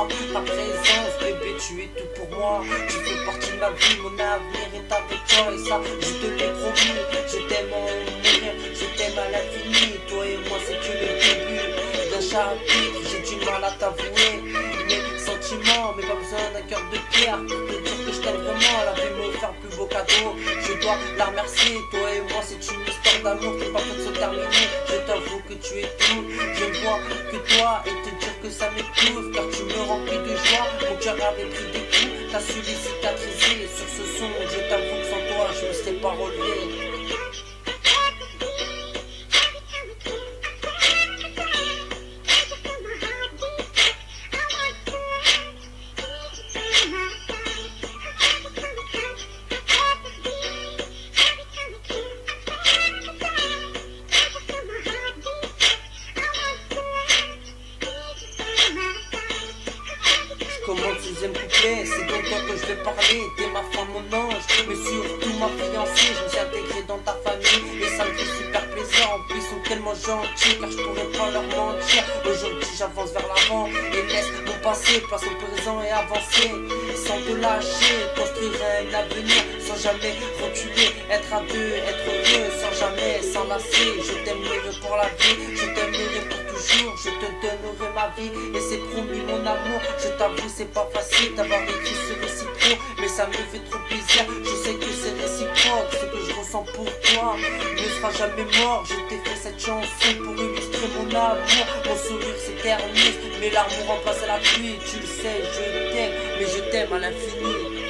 moi. Ta présence, bébé, tu es tout pour moi. Tu fais partie de ma vie, mon avenir est avec toi. Et ça, je te l'ai promis. Je t'aime en mourir, je t'aime à l'infini. Toi et moi, c'est que le début d'un chapitre. J'ai du mal à t'avouer mes sentiments, mais pas besoin d'un cœur de pierre pour te dire que je t'aime vraiment. La vie me faire plus beau cadeau, je dois la remercier. Toi et moi, c'est une histoire d'amour qui n'est pas faite de se terminer. Je t'avoue que tu es tout, je ne vois que toi et te dire que ça m'étouffe, car tu me remplis de joie. Mon cœur avait pris des coups, t'as su les cicatriser. Sur ce son, je t'avoue que sans toi, je me serais pas relevé. Comment deuxième couplet, c'est donc toi que je vais parler. T'es ma femme, mon ange, mais surtout ma fiancée. Je me suis intégré dans ta famille et ça me fait super plaisir. En plus ils sont tellement gentils car je pourrais pas leur mentir. Aujourd'hui j'avance vers l'avant et laisse mon passé, place au présent et avancer sans te lâcher. Construire un avenir sans jamais reculer. Être à deux, être heureux sans jamais s'enlacer. Je t'aimerai pour la vie, je t'aimerai pour toujours. Je te donnerai ma vie et c'est promis mon amour. Je t'avoue c'est pas facile d'avoir écrit ce récit pro, mais ça me fait trop plaisir. Je sais que c'est réciproque, ce que je ressens pour toi ne sera jamais mort. Je t'ai fait cette chanson pour illustrer mon amour. Mon sourire s'éternise, mais l'amour remplace la pluie. Tu le sais, je t'aime, mais je t'aime à l'infini.